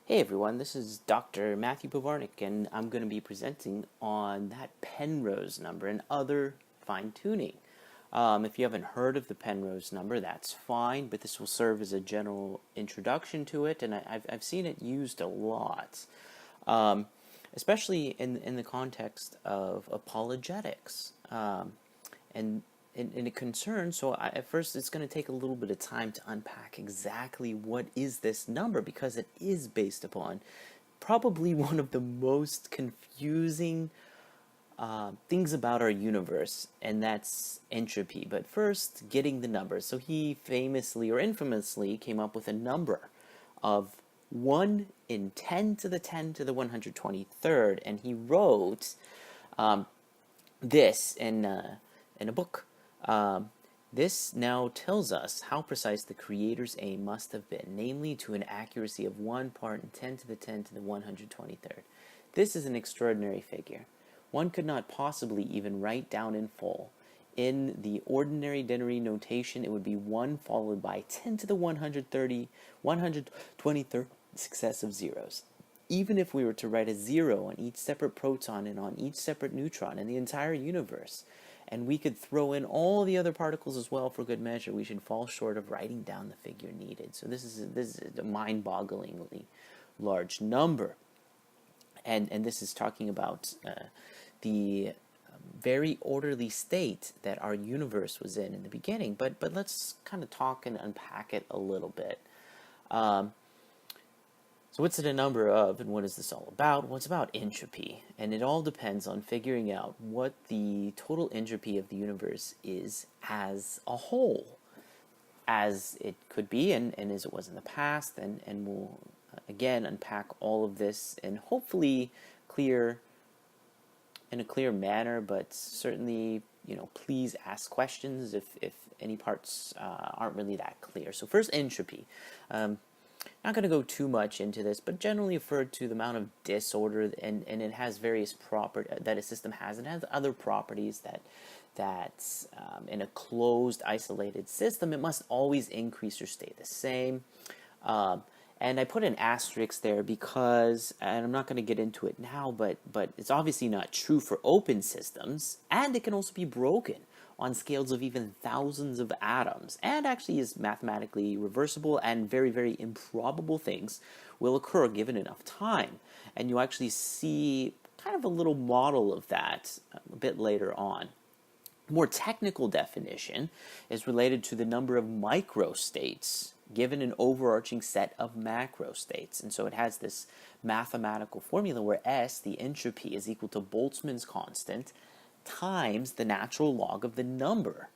Hey everyone, this is Dr. Matthew Povarnik, and I'm going to be presenting on that Penrose number and other fine tuning. If you haven't heard of the Penrose number, that's fine, but this will serve as a general introduction to it, and I've seen it used a lot, especially in the context of apologetics. And it concerns, at first it's going to take a little bit of time to unpack exactly what is this number, because it is based upon probably one of the most confusing things about our universe, and that's entropy. But first, getting the number. So he famously or infamously came up with a number of 1 in 10 to the 10 to the 123rd, and he wrote this in a book. This now tells us how precise the Creator's aim must have been, namely to an accuracy of 1 part in 10 to the 10 to the 123rd. This is an extraordinary figure. One could not possibly even write down in full. In the ordinary denary notation, it would be 1 followed by 10 to the 123rd successive zeros. Even if we were to write a 0 on each separate proton and on each separate neutron in the entire universe, and we could throw in all the other particles as well for good measure, we should fall short of writing down the figure needed. So this is a mind-bogglingly large number. And this is talking about the very orderly state that our universe was in the beginning. But let's kind of talk and unpack it a little bit. So what's it a number of, and what is this all about? Well, it's about entropy, and it all depends on figuring out what the total entropy of the universe is as a whole, as it could be and as it was in the past, and we'll again unpack all of this and hopefully in a clear manner, but certainly, please ask questions if any parts aren't really that clear. So first, entropy. Not going to go too much into this, but generally referred to the amount of disorder, and it has various properties that a system has. It has other properties that in a closed, isolated system, it must always increase or stay the same. And I put an asterisk there because, and I'm not going to get into it now, but it's obviously not true for open systems, and it can also be broken on scales of even thousands of atoms, and actually is mathematically reversible, and very, very improbable things will occur given enough time. And you actually see kind of a little model of that a bit later on. More technical definition is related to the number of microstates given an overarching set of macrostates. And so it has this mathematical formula where S, the entropy, is equal to Boltzmann's constant times the natural log of the number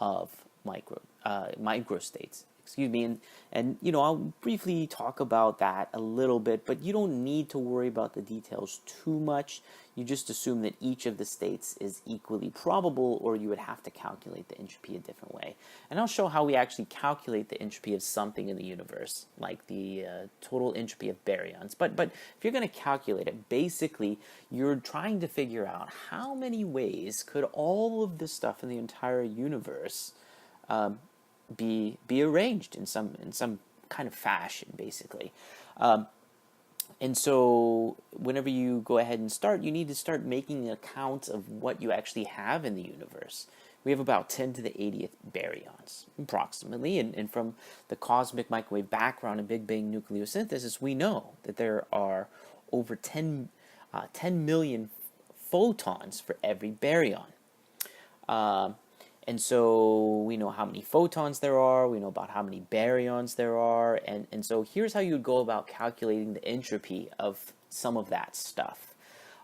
of microstates. Excuse me, and I'll briefly talk about that a little bit, but you don't need to worry about the details too much. You just assume that each of the states is equally probable, or you would have to calculate the entropy a different way. And I'll show how we actually calculate the entropy of something in the universe, like the total entropy of baryons. But if you're going to calculate it, basically you're trying to figure out how many ways could all of this stuff in the entire universe be arranged in some kind of fashion, basically. And so whenever you go ahead and start, you need to start making an account of what you actually have in the universe. We have about 10 to the 80th baryons, approximately, and from the cosmic microwave background and Big Bang nucleosynthesis, we know that there are over 10 million photons for every baryon. And so we know how many photons there are, we know about how many baryons there are, and so here's how you would go about calculating the entropy of some of that stuff.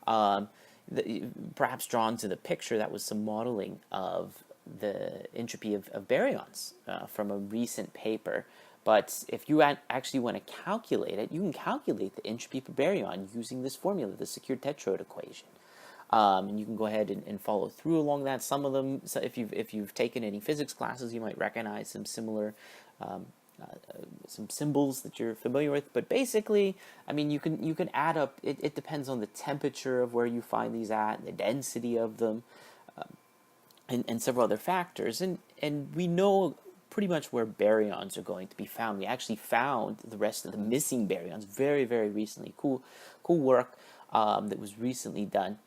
Perhaps drawn to the picture, that was some modeling of the entropy of baryons from a recent paper. But if you actually want to calculate it, you can calculate the entropy per baryon using this formula, the secured tetrode equation. And you can go ahead and follow through along that. Some of them, so if you've taken any physics classes, you might recognize some similar some symbols that you're familiar with. But basically, I mean, you can add up. It depends on the temperature of where you find these at, the density of them, and several other factors. And we know pretty much where baryons are going to be found. We actually found the rest of the missing baryons very, very recently. Cool work that was recently done.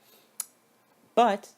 But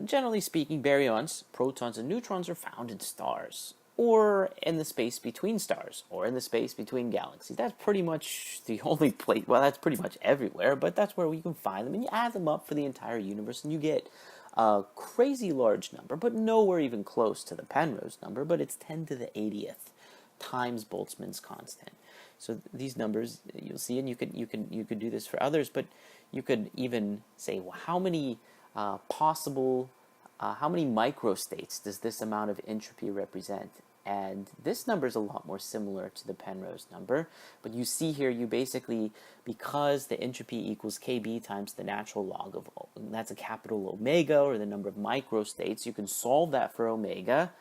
generally speaking, baryons, protons, and neutrons are found in stars, or in the space between stars, or in the space between galaxies. That's pretty much the only place, well, that's pretty much everywhere, but that's where we can find them. And you add them up for the entire universe, and you get a crazy large number, but nowhere even close to the Penrose number, but it's 10 to the 80th times Boltzmann's constant. So these numbers you'll see, and you could do this for others, but you could even say, well, how many microstates does this amount of entropy represent? And this number is a lot more similar to the Penrose number, but you see here, you basically, because the entropy equals kb times the natural log of, that's a capital omega, or the number of microstates, you can solve that for omega,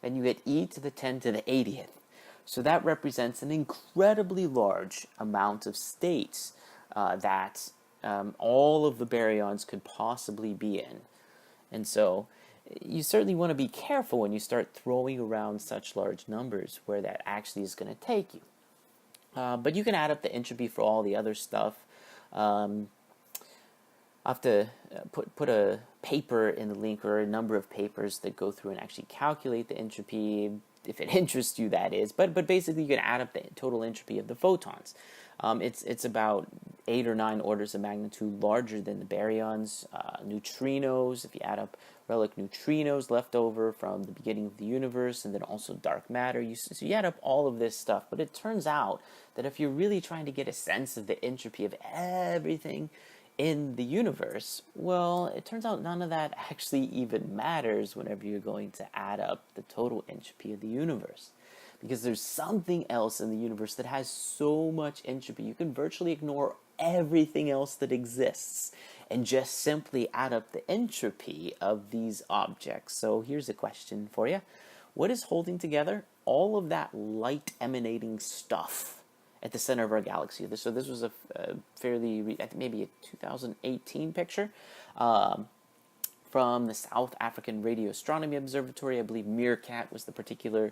and you get e to the 10 to the 80th. So that represents an incredibly large amount of states that all of the baryons could possibly be in. And so you certainly want to be careful when you start throwing around such large numbers where that actually is going to take you. But you can add up the entropy for all the other stuff. I'll have to put a paper in the link, or a number of papers that go through and actually calculate the entropy, if it interests you, that is. But basically, you can add up the total entropy of the photons. It's about 8 or 9 orders of magnitude larger than the baryons. Neutrinos, if you add up relic neutrinos left over from the beginning of the universe, and then also dark matter, so you add up all of this stuff. But it turns out that if you're really trying to get a sense of the entropy of everything in the universe, well, it turns out none of that actually even matters whenever you're going to add up the total entropy of the universe. Because there's something else in the universe that has so much entropy, you can virtually ignore everything else that exists and just simply add up the entropy of these objects. So here's a question for you. What is holding together all of that light emanating stuff at the center of our galaxy? So this was a fairly, I think maybe a 2018 picture from the South African Radio Astronomy Observatory. I believe Meerkat was the particular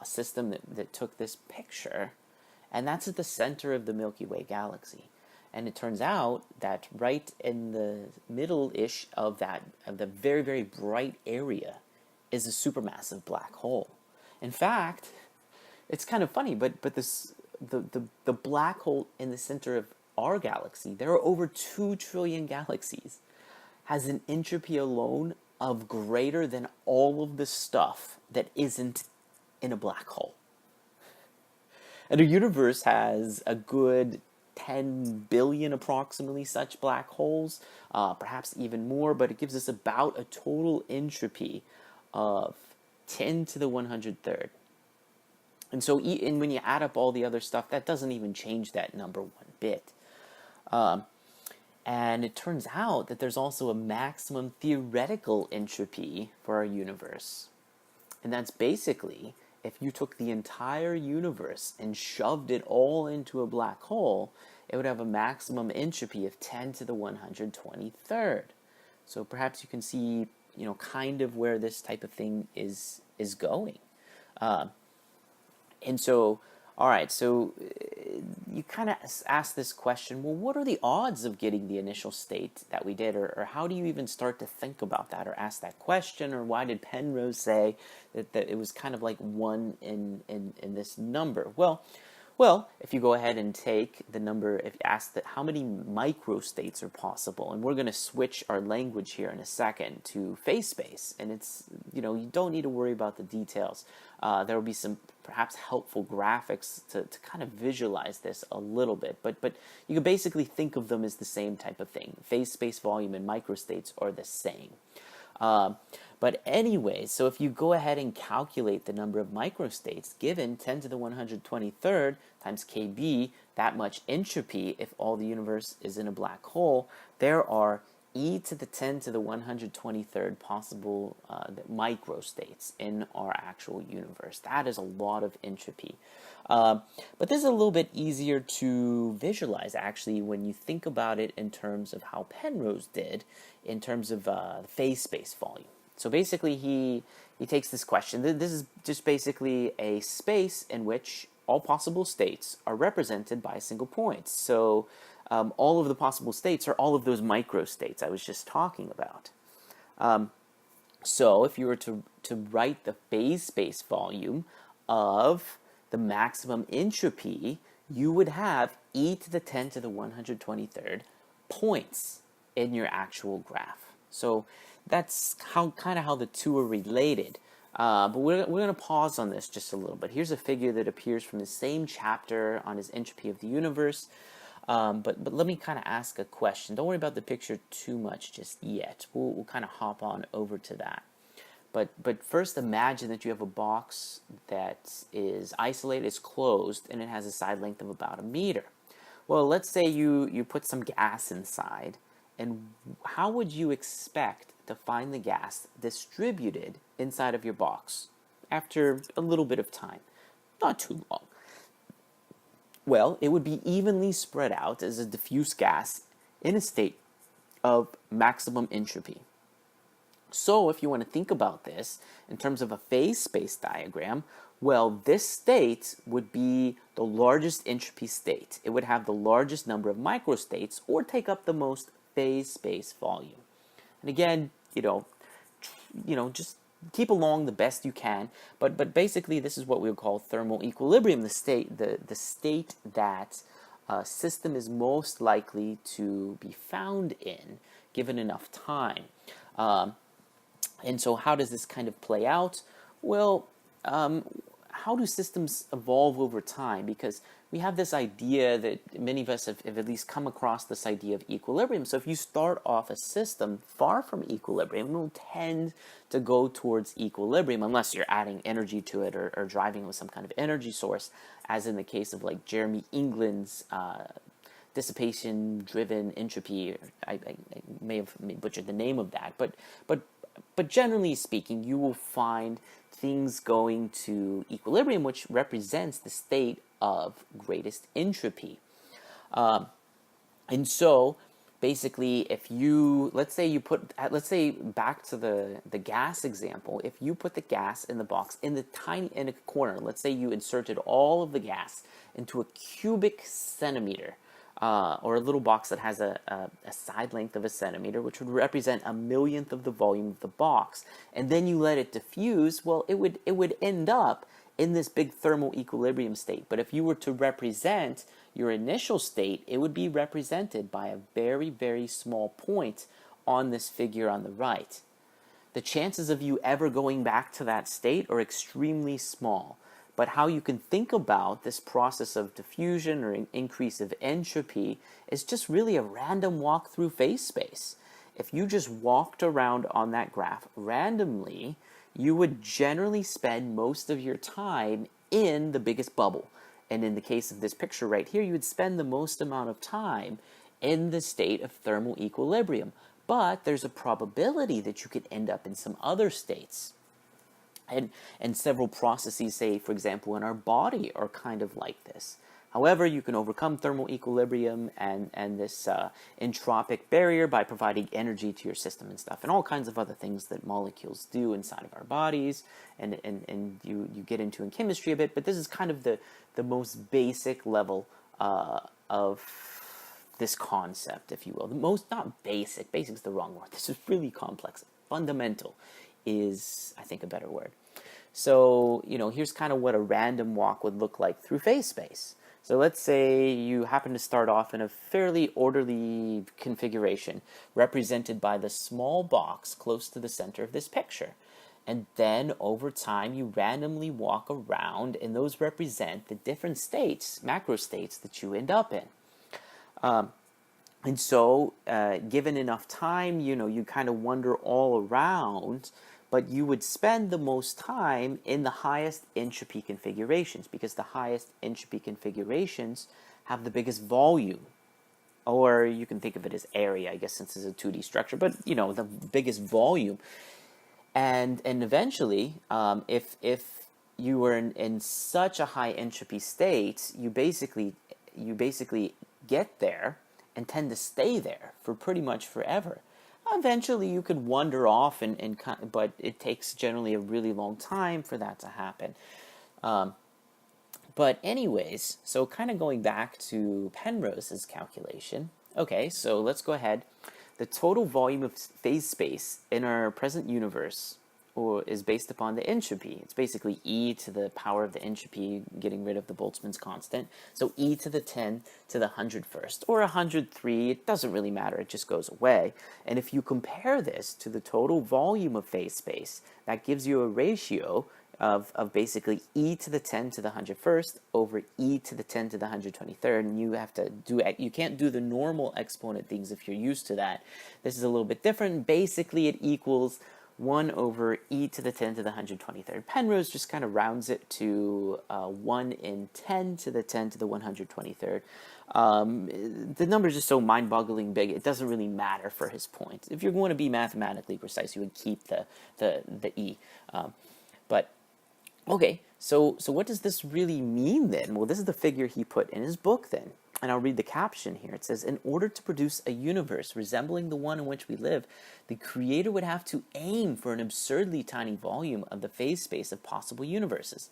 system that took this picture. And that's at the center of the Milky Way galaxy. And it turns out that right in the middle-ish of the very, very bright area is a supermassive black hole. In fact, it's kind of funny, but the black hole in the center of our galaxy, there are over 2 trillion galaxies, has an entropy alone of greater than all of the stuff that isn't in a black hole. And our universe has a good 10 billion approximately such black holes, perhaps even more, but it gives us about a total entropy of 10 to the 103rd. And so and when you add up all the other stuff, that doesn't even change that number one bit. And it turns out that there's also a maximum theoretical entropy for our universe. And that's basically, if you took the entire universe and shoved it all into a black hole, it would have a maximum entropy of 10 to the 123rd. So perhaps you can see, kind of where this type of thing is going. And so, all right, so you kind of ask this question, well, what are the odds of getting the initial state that we did? Or how do you even start to think about that or ask that question? Or why did Penrose say that it was kind of like 1 in this number? Well, if you go ahead and take the number, if you ask that how many microstates are possible, and we're going to switch our language here in a second to phase space, and it's, you don't need to worry about the details. There will be some perhaps helpful graphics to kind of visualize this a little bit, but you can basically think of them as the same type of thing. Phase space, volume, and microstates are the same. But anyway, so if you go ahead and calculate the number of microstates given 10 to the 123rd times kb, that much entropy, if all the universe is in a black hole, there are e to the 10 to the 123rd possible microstates in our actual universe. That is a lot of entropy. But this is a little bit easier to visualize, actually, when you think about it in terms of how Penrose did, in terms of phase space volume. So basically, he takes this question. This is just basically a space in which all possible states are represented by a single point. So all of the possible states are all of those microstates I was just talking about. So if you were to write the phase space volume of the maximum entropy, you would have e to the 10 to the 123rd points in your actual graph. So that's kind of how the two are related. But we're going to pause on this just a little bit. Here's a figure that appears from the same chapter on his entropy of the universe. But let me kind of ask a question. Don't worry about the picture too much just yet. We'll kind of hop on over to that. But first, imagine that you have a box that is isolated, it's closed, and it has a side length of about 1 meter. Well, let's say you put some gas inside, and how would you expect to find the gas distributed inside of your box after a little bit of time? Not too long. Well, it would be evenly spread out as a diffuse gas in a state of maximum entropy. So if you want to think about this in terms of a phase space diagram, well, this state would be the largest entropy state. It would have the largest number of microstates or take up the most phase space volume. And again, just keep along the best you can. But basically, this is what we would call thermal equilibrium, the state that a system is most likely to be found in given enough time. And so how does this kind of play out? Well, how do systems evolve over time? Because we have this idea that many of us have at least come across this idea of equilibrium. So if you start off a system far from equilibrium, it will tend to go towards equilibrium unless you're adding energy to it or driving with some kind of energy source, as in the case of like Jeremy England's dissipation-driven entropy. I may have butchered the name of that, but generally speaking, you will find things going to equilibrium, which represents the state of greatest entropy. And so, basically, if you, let's say back to the gas example, if you put the gas in the box in a corner, let's say you inserted all of the gas into a cubic centimeter, or a little box that has a side length of 1 centimeter, which would represent 1/1,000,000th of the volume of the box, and then you let it diffuse, well, it would end up in this big thermal equilibrium state. But if you were to represent your initial state, it would be represented by a very, very small point on this figure on the right. The chances of you ever going back to that state are extremely small. But how you can think about this process of diffusion or an increase of entropy is just really a random walk through phase space. If you just walked around on that graph randomly, you would generally spend most of your time in the biggest bubble. And in the case of this picture right here, you would spend the most amount of time in the state of thermal equilibrium. But there's a probability that you could end up in some other states. And several processes, say, for example, in our body are kind of like this. However, you can overcome thermal equilibrium and this entropic barrier by providing energy to your system and stuff, and all kinds of other things that molecules do inside of our bodies, and you get into in chemistry a bit, but this is kind of the most basic level of this concept, if you will. The most, not basic is the wrong word. This is really complex. Fundamental is, I think, a better word. So, here's kind of what a random walk would look like through phase space. So let's say you happen to start off in a fairly orderly configuration, represented by the small box close to the center of this picture. And then over time, you randomly walk around, and those represent the different states, macro states, that you end up in. And so, given enough time, you kind of wander all around, but you would spend the most time in the highest entropy configurations, because the highest entropy configurations have the biggest volume. Or you can think of it as area, I guess, since it's a 2D structure, but, the biggest volume. And eventually, if you were in such a high entropy state, you basically get there and tend to stay there for pretty much forever. eventually you could wander off, but it takes generally a really long time for that to happen. But anyways, so kind of going back to Penrose's calculation. Okay, so let's go ahead. The total volume of phase space in our present universe is based upon the entropy. It's basically e to the power of the entropy, getting rid of the Boltzmann's constant. So e to the 10 to the 101st, or 103, it doesn't really matter, it just goes away. And if you compare this to the total volume of phase space, that gives you a ratio of basically e to the 10 to the 101st over e to the 10 to the 123rd, and you can't do the normal exponent things if you're used to that. This is a little bit different. Basically, it equals 1 over e to the 10 to the 123rd. Penrose just kind of rounds it to 1 in 10 to the 10 to the 123rd. The number is just so mind-boggling big, it doesn't really matter for his point. If you're going to be mathematically precise, you would keep the e. But okay, so what does this really mean then? Well, this is the figure he put in his book then. And I'll read the caption here. It says, in order to produce a universe resembling the one in which we live, the creator would have to aim for an absurdly tiny volume of the phase space of possible universes,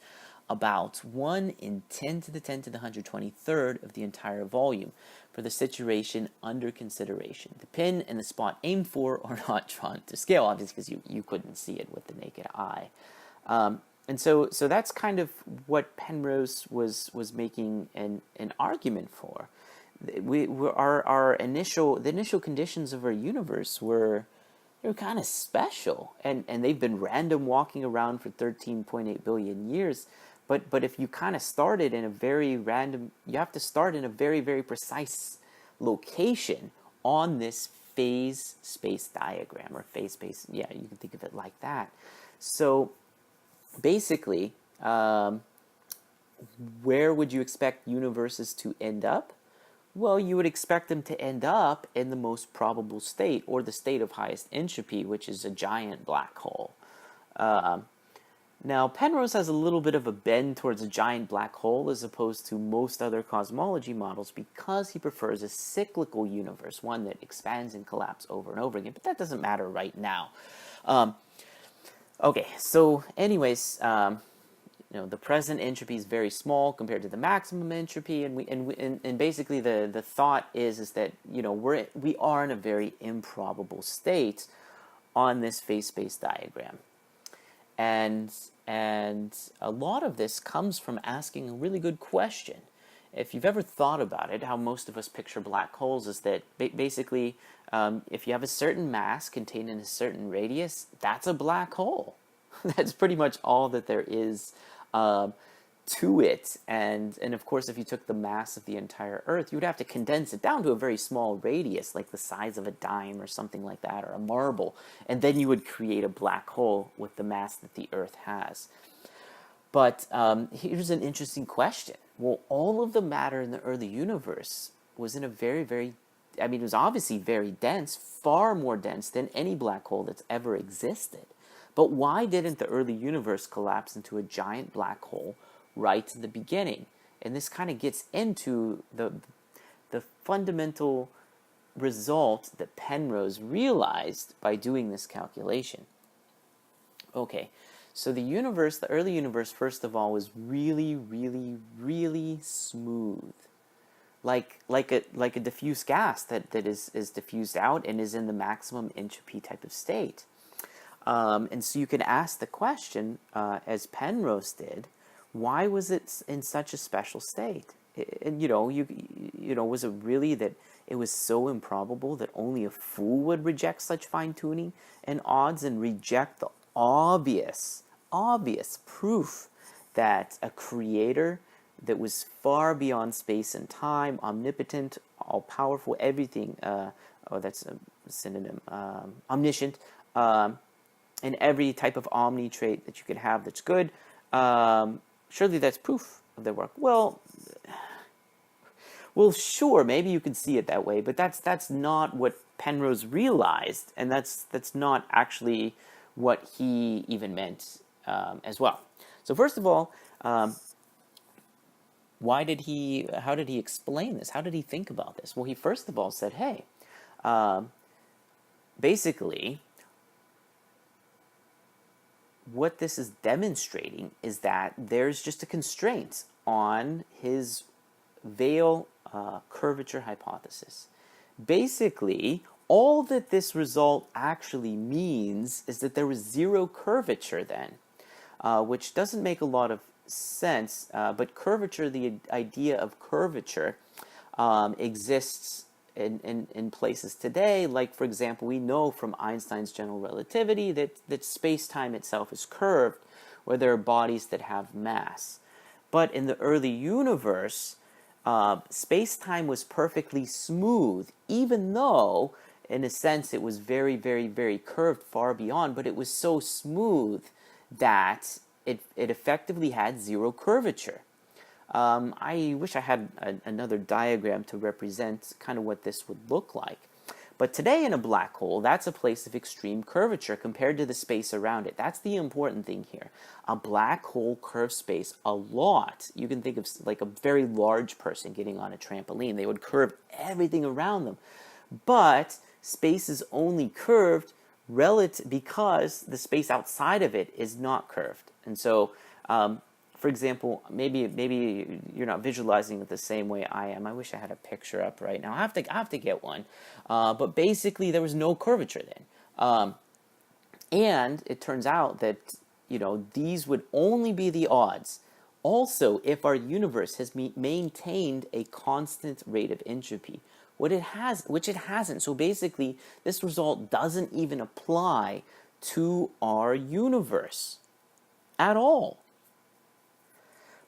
about 1 in 10 to the 10 to the 123rd of the entire volume, for the situation under consideration. The pin and the spot aimed for are not drawn to scale, obviously, because you couldn't see it with the naked eye. And so that's kind of what Penrose was making an argument for. The initial conditions of our universe were kind of special, and they've been random walking around for 13.8 billion years. But if you kind of started in a very random, you have to start in a very, very precise location on this phase space diagram, or phase space. Yeah, you can think of it like that. So basically, where would you expect universes to end up? Well, you would expect them to end up in the most probable state, or the state of highest entropy, which is a giant black hole. Now, Penrose has a little bit of a bend towards a giant black hole as opposed to most other cosmology models, because he prefers a cyclical universe, one that expands and collapses over and over again. But that doesn't matter right now. Okay, so anyways, the present entropy is very small compared to the maximum entropy, and basically the thought is that we are in a very improbable state on this phase space diagram, and a lot of this comes from asking a really good question. If you've ever thought about it, how most of us picture black holes is that basically, if you have a certain mass contained in a certain radius, that's a black hole. That's pretty much all that there is to it. And of course, if you took the mass of the entire Earth, you would have to condense it down to a very small radius, like the size of a dime or something like that, or a marble. And then you would create a black hole with the mass that the Earth has. But here's an interesting question. Well, all of the matter in the early universe was in a very, very, it was obviously very dense, far more dense than any black hole that's ever existed. But why didn't the early universe collapse into a giant black hole right in the beginning? And this kind of gets into the fundamental result that Penrose realized by doing this calculation. Okay. So the early universe, first of all, was really, really, really smooth, like a diffuse gas that is diffused out and is in the maximum entropy type of state. And so you can ask the question, as Penrose did, why was it in such a special state? And was it really that it was so improbable that only a fool would reject such fine tuning and odds and reject the obvious proof that a creator that was far beyond space and time, omnipotent, all-powerful, everything, that's a synonym, omniscient, and every type of omni trait that you could have that's good, surely that's proof of their work. Well, sure, maybe you could see it that way, but that's not what Penrose realized, and that's not actually what he even meant as well. So first of all, how did he explain this? How did he think about this? Well, he first of all said, hey, basically, what this is demonstrating is that there's just a constraint on his Weyl curvature hypothesis. Basically, all that this result actually means is that there was zero curvature then, which doesn't make a lot of sense, but curvature, the idea of curvature, exists in places today. Like, for example, we know from Einstein's general relativity that space-time itself is curved, where there are bodies that have mass. But in the early universe, space-time was perfectly smooth, even though, in a sense, it was very, very, very curved far beyond, but it was so smooth that it effectively had zero curvature. I wish I had another diagram to represent kind of what this would look like. But today in a black hole, that's a place of extreme curvature compared to the space around it. That's the important thing here. A black hole curves space a lot. You can think of like a very large person getting on a trampoline. They would curve everything around them. But space is only curved because the space outside of it is not curved. And so, for example, maybe you're not visualizing it the same way I am. I wish I had a picture up right now. I have to get one. But basically, there was no curvature then. And it turns out that, these would only be the odds. Also, if our universe has maintained a constant rate of entropy, which it hasn't. So basically, this result doesn't even apply to our universe at all.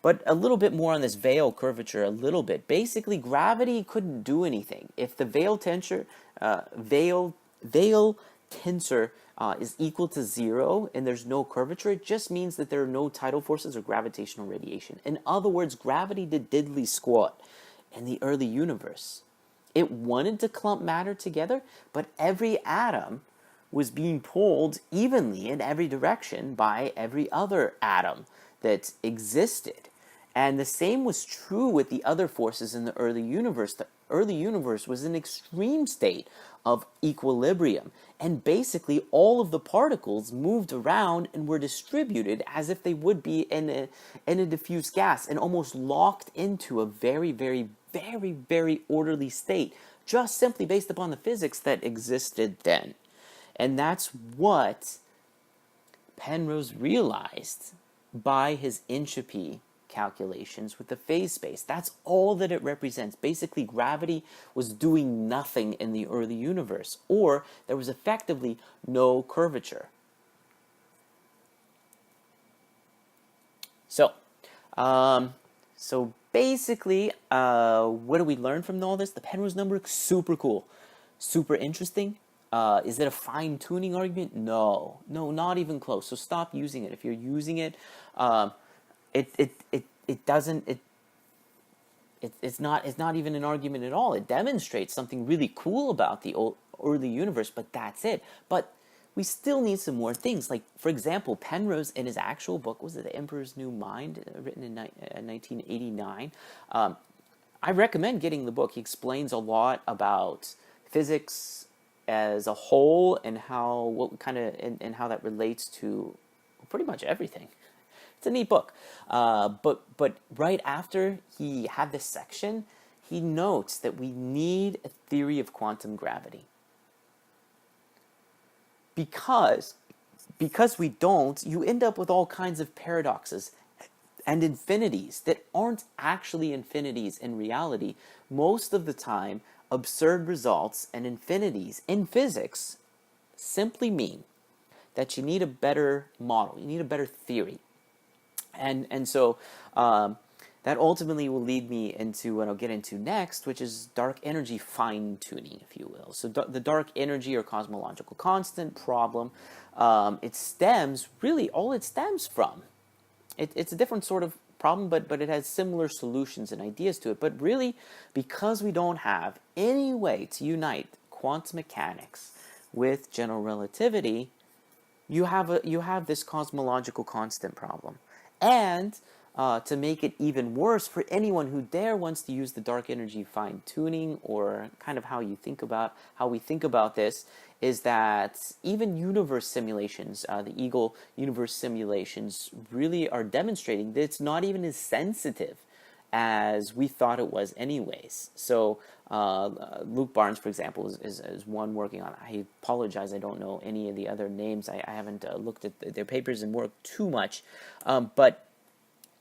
But a little bit more on this Weyl curvature, a little bit. Basically, gravity couldn't do anything. If the Weyl tensor is equal to 0 and there's no curvature, it just means that there are no tidal forces or gravitational radiation. In other words, gravity did diddly squat in the early universe. It wanted to clump matter together, but every atom was being pulled evenly in every direction by every other atom that existed. And the same was true with the other forces in the early universe. The early universe was an extreme state of equilibrium. And basically, all of the particles moved around and were distributed as if they would be in a diffuse gas and almost locked into a very, very, very, very orderly state, just simply based upon the physics that existed then. And that's what Penrose realized by his entropy calculations with the phase space. That's all that it represents. Basically, gravity was doing nothing in the early universe, or there was effectively no curvature. So basically, what do we learn from all this? The Penrose number, super cool, super interesting. Is it a fine-tuning argument? No, not even close. So stop using it. If you're using it, it's not even an argument at all. It demonstrates something really cool about the early universe, but that's it. But we still need some more things. Like, for example, Penrose in his actual book, was it The Emperor's New Mind, written in 1989? I recommend getting the book. He explains a lot about physics as a whole and how that relates to pretty much everything. It's a neat book. But right after he had this section, he notes that we need a theory of quantum gravity. Because we don't, you end up with all kinds of paradoxes and infinities that aren't actually infinities in reality. Most of the time, absurd results and infinities in physics simply mean that you need a better model, you need a better theory. And so that ultimately will lead me into what I'll get into next, which is dark energy fine-tuning, if you will. So the dark energy or cosmological constant problem, all it stems from. It's a different sort of problem, but it has similar solutions and ideas to it. But really, because we don't have any way to unite quantum mechanics with general relativity, you have this cosmological constant problem. And to make it even worse for anyone who wants to use the dark energy fine-tuning, or kind of how we think about this, is that even universe simulations, the Eagle universe simulations, really are demonstrating that it's not even as sensitive as we thought it was anyways. So Luke Barnes, for example, is one working on it. I apologize, I don't know any of the other names. I haven't looked at their papers and work too much. But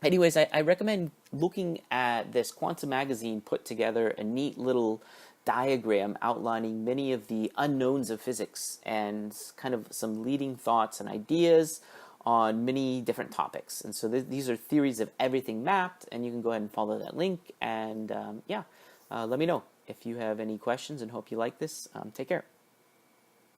anyways, I recommend looking at this. Quantum Magazine put together a neat little diagram outlining many of the unknowns of physics and kind of some leading thoughts and ideas on many different topics. And so these are theories of everything mapped, and you can go ahead and follow that link. And let me know if you have any questions, and hope you like this. Take care.